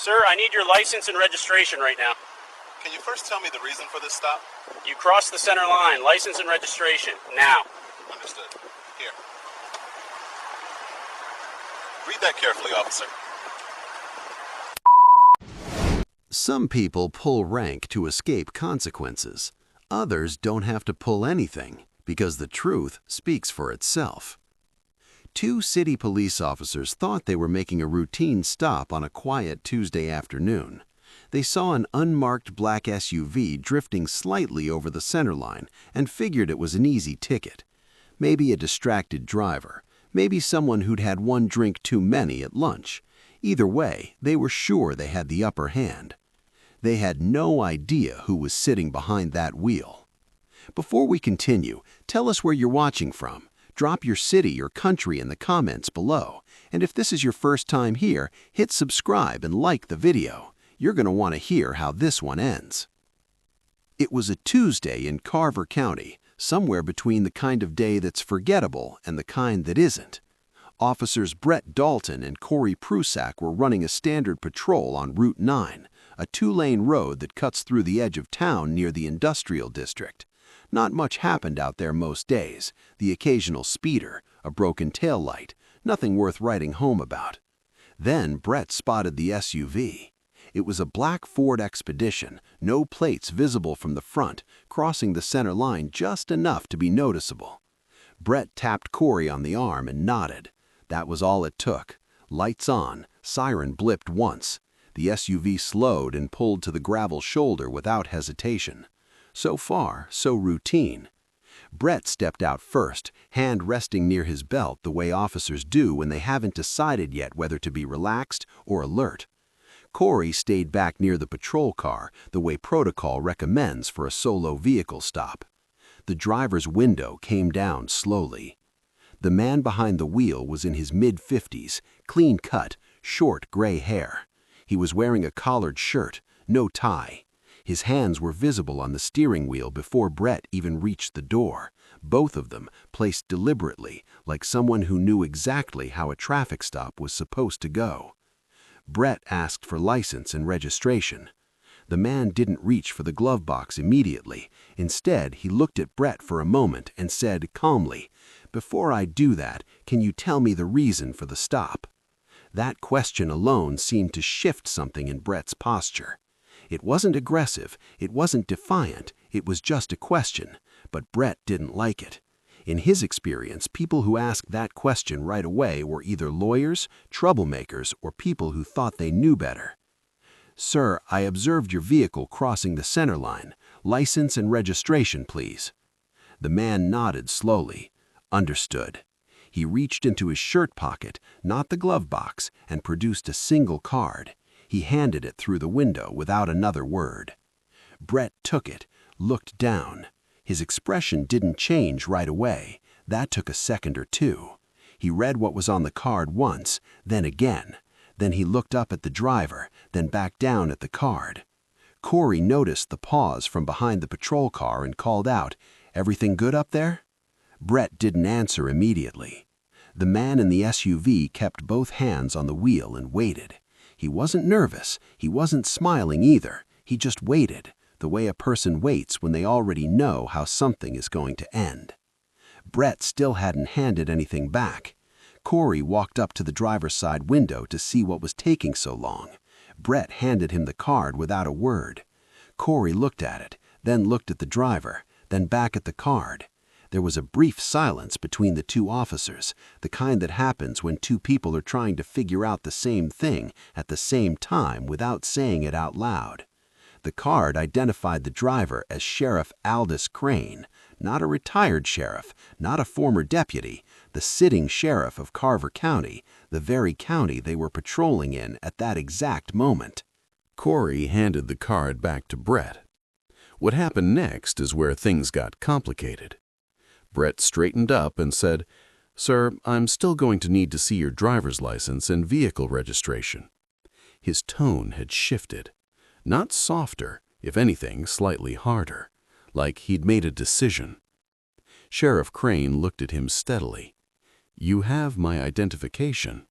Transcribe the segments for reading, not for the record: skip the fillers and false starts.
Sir, I need your license and registration right now. Can you first tell me the reason for this stop? You crossed the center line. License and registration. Now. Understood. Here. Read that carefully, officer. Some people pull rank to escape consequences. Others don't have to pull anything because the truth speaks for itself. Two city police officers thought they were making a routine stop on a quiet Tuesday afternoon. They saw an unmarked black SUV drifting slightly over the center line and figured it was an easy ticket. Maybe a distracted driver, maybe someone who'd had one drink too many at lunch. Either way, they were sure they had the upper hand. They had no idea who was sitting behind that wheel. Before we continue, tell us where you're watching from. Drop your city or country in the comments below. And if this is your first time here, hit subscribe and like the video. You're going to want to hear how this one ends. It was a Tuesday in Carver County, somewhere between the kind of day that's forgettable and the kind that isn't. Officers Brett Dalton and Corey Prusak were running a standard patrol on Route 9, a two-lane road that cuts through the edge of town near the industrial district. Not much happened out there most days, the occasional speeder, a broken taillight, nothing worth writing home about. Then Brett spotted the SUV. It was a black Ford Expedition, no plates visible from the front, crossing the center line just enough to be noticeable. Brett tapped Corey on the arm and nodded. That was all it took. Lights on, siren blipped once. The SUV slowed and pulled to the gravel shoulder without hesitation. So far, so routine. Brett stepped out first, hand resting near his belt the way officers do when they haven't decided yet whether to be relaxed or alert. Corey stayed back near the patrol car, the way protocol recommends for a solo vehicle stop. The driver's window came down slowly. The man behind the wheel was in his mid-50s, clean cut, short gray hair. He was wearing a collared shirt, no tie. His hands were visible on the steering wheel before Brett even reached the door, both of them placed deliberately, like someone who knew exactly how a traffic stop was supposed to go. Brett asked for license and registration. The man didn't reach for the glove box immediately. Instead, he looked at Brett for a moment and said calmly, "Before I do that, can you tell me the reason for the stop?" That question alone seemed to shift something in Brett's posture. It wasn't aggressive, it wasn't defiant, it was just a question, but Brett didn't like it. In his experience, people who asked that question right away were either lawyers, troublemakers, or people who thought they knew better. "Sir, I observed your vehicle crossing the center line. License and registration, please." The man nodded slowly. Understood. He reached into his shirt pocket, not the glove box, and produced a single card. He handed it through the window without another word. Brett took it, looked down. His expression didn't change right away. That took a second or two. He read what was on the card once, then again. Then he looked up at the driver, then back down at the card. Corey noticed the pause from behind the patrol car and called out, "Everything good up there?" Brett didn't answer immediately. The man in the SUV kept both hands on the wheel and waited. He wasn't nervous, he wasn't smiling either, he just waited, the way a person waits when they already know how something is going to end. Brett still hadn't handed anything back. Corey walked up to the driver's side window to see what was taking so long. Brett handed him the card without a word. Corey looked at it, then looked at the driver, then back at the card. There was a brief silence between the two officers, the kind that happens when two people are trying to figure out the same thing at the same time without saying it out loud. The card identified the driver as Sheriff Aldous Crane, not a retired sheriff, not a former deputy, the sitting sheriff of Carver County, the very county they were patrolling in at that exact moment. Corey handed the card back to Brett. What happened next is where things got complicated. Brett straightened up and said, "Sir, I'm still going to need to see your driver's license and vehicle registration." His tone had shifted. Not softer, if anything, slightly harder, like he'd made a decision. Sheriff Crane looked at him steadily. "You have my identification."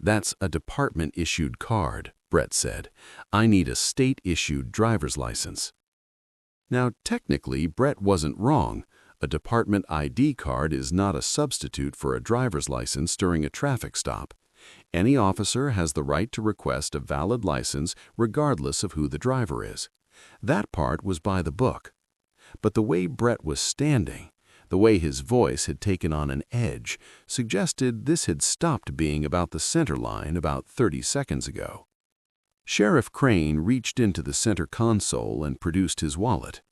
"That's a department-issued card," Brett said. "I need a state-issued driver's license." Now, technically, Brett wasn't wrong. A department ID card is not a substitute for a driver's license during a traffic stop. Any officer has the right to request a valid license regardless of who the driver is. That part was by the book. But the way Brett was standing, the way his voice had taken on an edge, suggested this had stopped being about the center line about 30 seconds ago. Sheriff Crane reached into the center console and produced his wallet.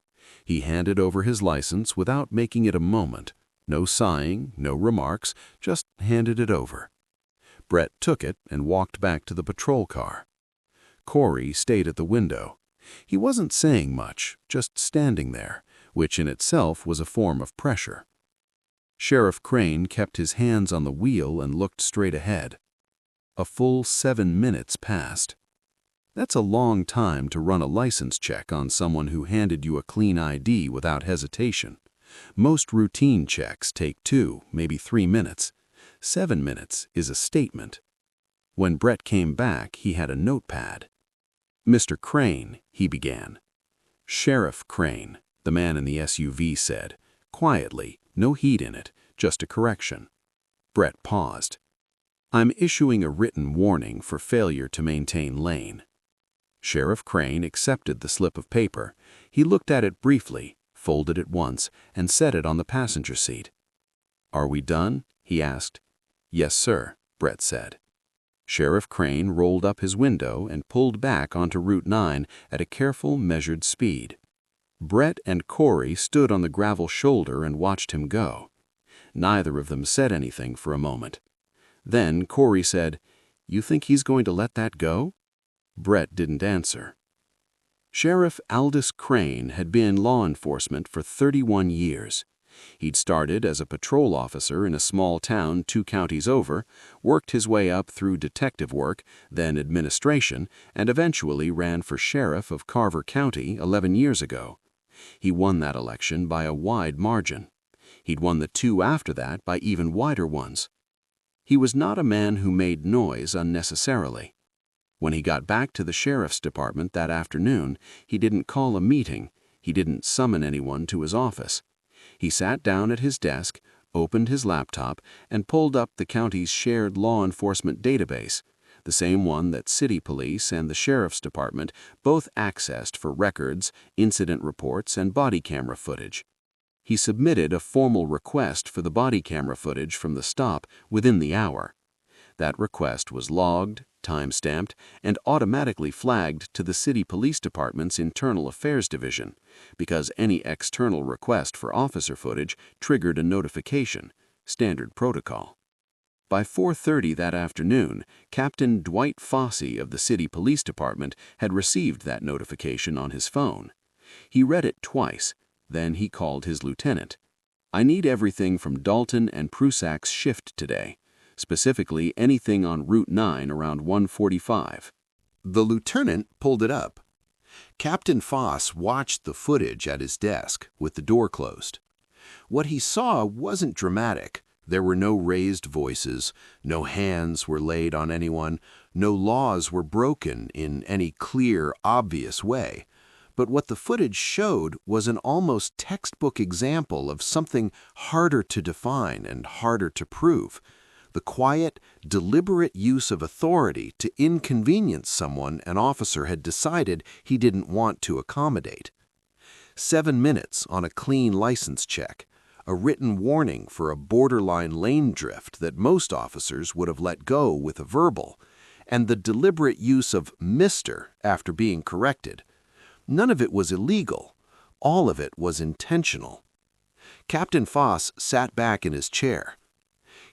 He handed over his license without making it a moment. No sighing, no remarks, just handed it over. Brett took it and walked back to the patrol car. Corey stayed at the window. He wasn't saying much, just standing there, which in itself was a form of pressure. Sheriff Crane kept his hands on the wheel and looked straight ahead. A full 7 minutes passed. That's a long time to run a license check on someone who handed you a clean ID without hesitation. Most routine checks take 2, maybe 3 minutes. 7 minutes is a statement. When Brett came back, he had a notepad. "Mr. Crane," he began. "Sheriff Crane," the man in the SUV said, quietly, no heat in it, just a correction. Brett paused. "I'm issuing a written warning for failure to maintain lane." Sheriff Crane accepted the slip of paper. He looked at it briefly, folded it once, and set it on the passenger seat. "Are we done?" he asked. "Yes, sir," Brett said. Sheriff Crane rolled up his window and pulled back onto Route 9 at a careful, measured speed. Brett and Corey stood on the gravel shoulder and watched him go. Neither of them said anything for a moment. Then Corey said, "You think he's going to let that go?" Brett didn't answer. Sheriff Aldous Crane had been in law enforcement for 31 years. He'd started as a patrol officer in a small town 2 counties over, worked his way up through detective work, then administration, and eventually ran for sheriff of Carver County 11 years ago. He won that election by a wide margin. He'd won the 2 after that by even wider ones. He was not a man who made noise unnecessarily. When he got back to the sheriff's department that afternoon, he didn't call a meeting. He didn't summon anyone to his office. He sat down at his desk, opened his laptop, and pulled up the county's shared law enforcement database, the same one that city police and the sheriff's department both accessed for records, incident reports, and body camera footage. He submitted a formal request for the body camera footage from the stop within the hour. That request was logged, time-stamped, and automatically flagged to the city police department's internal affairs division, because any external request for officer footage triggered a notification, standard protocol. By 4:30 that afternoon, Captain Dwight Fossey of the city police department had received that notification on his phone. He read it twice, then he called his lieutenant. "I need everything from Dalton and Prusak's shift today. Specifically anything on Route 9 around 1:45. The lieutenant pulled it up. Captain Foss watched the footage at his desk with the door closed. What he saw wasn't dramatic. There were no raised voices, no hands were laid on anyone, no laws were broken in any clear, obvious way. But what the footage showed was an almost textbook example of something harder to define and harder to prove. The quiet, deliberate use of authority to inconvenience someone an officer had decided he didn't want to accommodate. 7 minutes on a clean license check, a written warning for a borderline lane drift that most officers would have let go with a verbal, and the deliberate use of "Mr." after being corrected. None of it was illegal. All of it was intentional. Captain Foss sat back in his chair.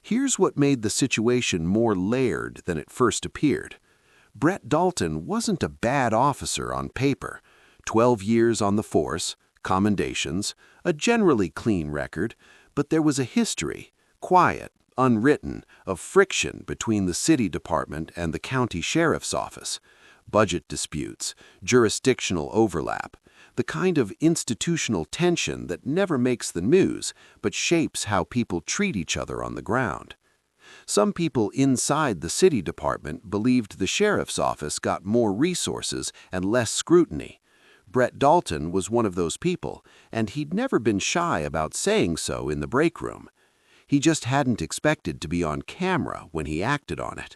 Here's what made the situation more layered than it first appeared. Brett Dalton wasn't a bad officer on paper. 12 years on the force, commendations, a generally clean record, but there was a history, quiet, unwritten, of friction between the city department and the county sheriff's office. Budget disputes, jurisdictional overlap, the kind of institutional tension that never makes the news but shapes how people treat each other on the ground. Some people inside the city department believed the sheriff's office got more resources and less scrutiny. Brett Dalton was one of those people, and he'd never been shy about saying so in the break room. He just hadn't expected to be on camera when he acted on it.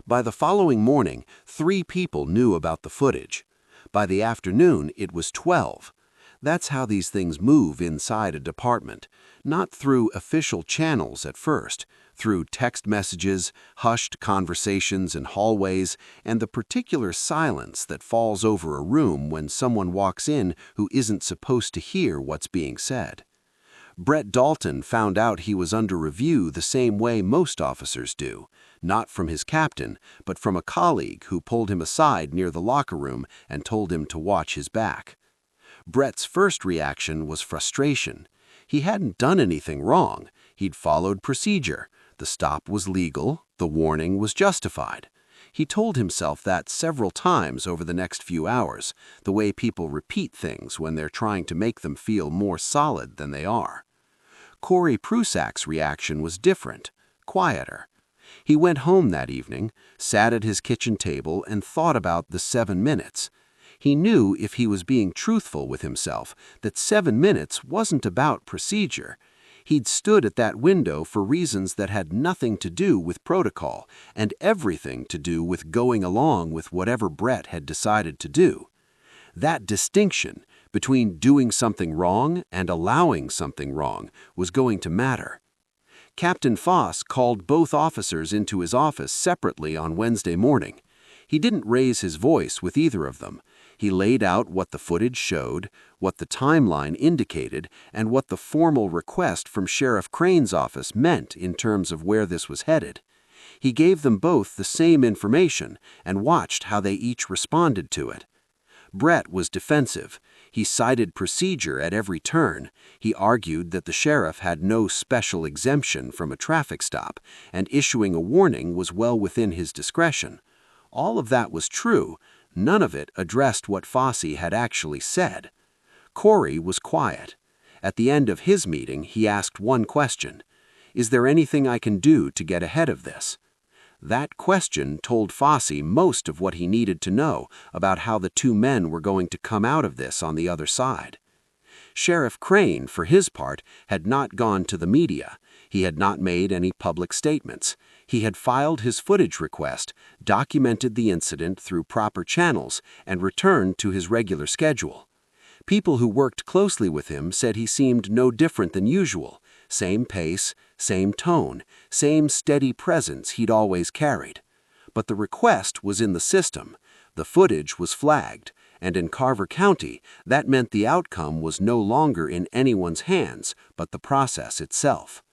By the following morning, 3 people knew about the footage. By the afternoon, it was 12. That's how these things move inside a department, not through official channels at first, through text messages, hushed conversations in hallways, and the particular silence that falls over a room when someone walks in who isn't supposed to hear what's being said. Brett Dalton found out he was under review the same way most officers do, not from his captain, but from a colleague who pulled him aside near the locker room and told him to watch his back. Brett's first reaction was frustration. He hadn't done anything wrong. He'd followed procedure. The stop was legal. The warning was justified. He told himself that several times over the next few hours, the way people repeat things when they're trying to make them feel more solid than they are. Corey Prusak's reaction was different, quieter. He went home that evening, sat at his kitchen table, and thought about the 7 minutes. He knew if he was being truthful with himself that 7 minutes wasn't about procedure. He'd stood at that window for reasons that had nothing to do with protocol and everything to do with going along with whatever Brett had decided to do. That distinction between doing something wrong and allowing something wrong was going to matter. Captain Foss called both officers into his office separately on Wednesday morning. He didn't raise his voice with either of them. He laid out what the footage showed, what the timeline indicated, and what the formal request from Sheriff Crane's office meant in terms of where this was headed. He gave them both the same information and watched how they each responded to it. Brett was defensive. He cited procedure at every turn. He argued that the sheriff had no special exemption from a traffic stop, and issuing a warning was well within his discretion. All of that was true. None of it addressed what Fossey had actually said. Corey was quiet. At the end of his meeting, he asked one question: "Is there anything I can do to get ahead of this?" That question told Fossey most of what he needed to know about how the 2 men were going to come out of this on the other side. Sheriff Crane, for his part, had not gone to the media. He had not made any public statements. He had filed his footage request, documented the incident through proper channels, and returned to his regular schedule. People who worked closely with him said he seemed no different than usual. Same pace, same tone, same steady presence he'd always carried. But the request was in the system. The footage was flagged, and in Carver County, that meant the outcome was no longer in anyone's hands, but the process itself.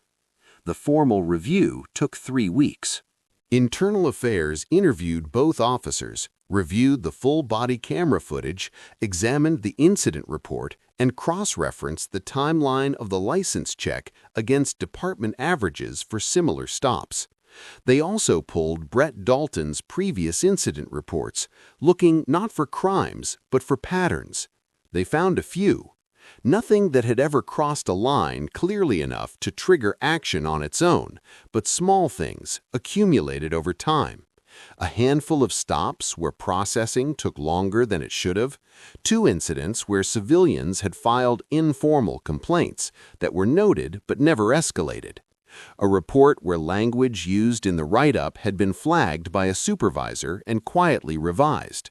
The formal review took 3 weeks. Internal Affairs interviewed both officers, reviewed the full body camera footage, examined the incident report, and cross-referenced the timeline of the license check against department averages for similar stops. They also pulled Brett Dalton's previous incident reports, looking not for crimes, but for patterns. They found a few. Nothing that had ever crossed a line clearly enough to trigger action on its own, but small things accumulated over time. A handful of stops where processing took longer than it should have, 2 incidents where civilians had filed informal complaints that were noted but never escalated, a report where language used in the write-up had been flagged by a supervisor and quietly revised.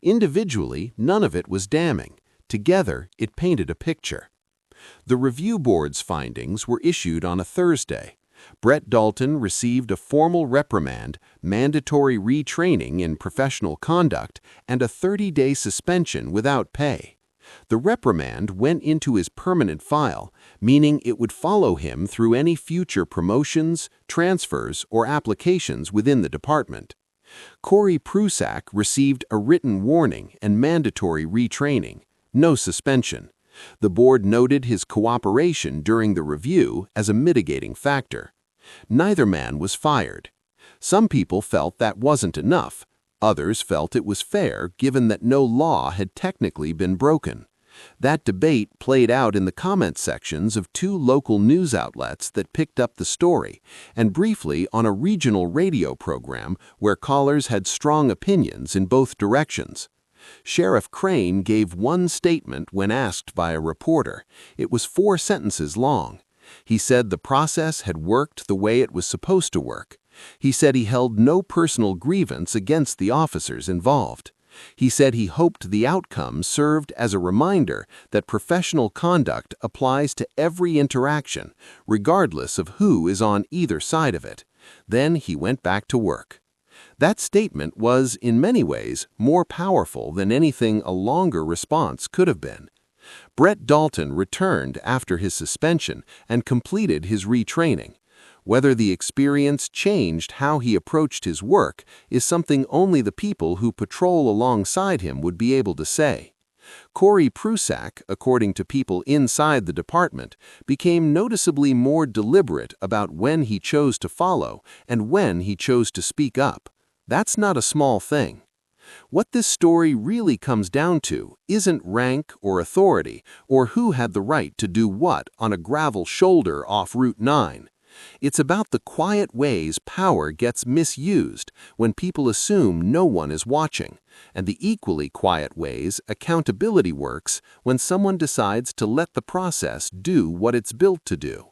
Individually, none of it was damning. Together, it painted a picture. The review board's findings were issued on a Thursday. Brett Dalton received a formal reprimand, mandatory retraining in professional conduct, and a 30-day suspension without pay. The reprimand went into his permanent file, meaning it would follow him through any future promotions, transfers, or applications within the department. Corey Prusak received a written warning and mandatory retraining. No suspension. The board noted his cooperation during the review as a mitigating factor. Neither man was fired. Some people felt that wasn't enough. Others felt it was fair given that no law had technically been broken. That debate played out in the comment sections of 2 local news outlets that picked up the story, and briefly on a regional radio program where callers had strong opinions in both directions. Sheriff Crane gave one statement when asked by a reporter. It was 4 sentences long. He said the process had worked the way it was supposed to work. He said he held no personal grievance against the officers involved. He said he hoped the outcome served as a reminder that professional conduct applies to every interaction, regardless of who is on either side of it. Then he went back to work. That statement was, in many ways, more powerful than anything a longer response could have been. Brett Dalton returned after his suspension and completed his retraining. Whether the experience changed how he approached his work is something only the people who patrol alongside him would be able to say. Corey Prusak, according to people inside the department, became noticeably more deliberate about when he chose to follow and when he chose to speak up. That's not a small thing. What this story really comes down to isn't rank or authority or who had the right to do what on a gravel shoulder off Route 9. It's about the quiet ways power gets misused when people assume no one is watching, and the equally quiet ways accountability works when someone decides to let the process do what it's built to do.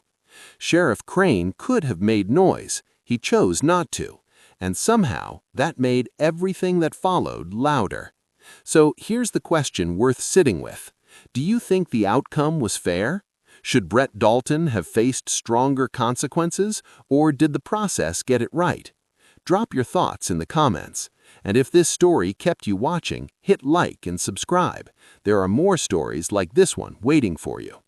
Sheriff Crane could have made noise. He chose not to, and somehow that made everything that followed louder. So here's the question worth sitting with. Do you think the outcome was fair? Should Brett Dalton have faced stronger consequences, or did the process get it right? Drop your thoughts in the comments. And if this story kept you watching, hit like and subscribe. There are more stories like this one waiting for you.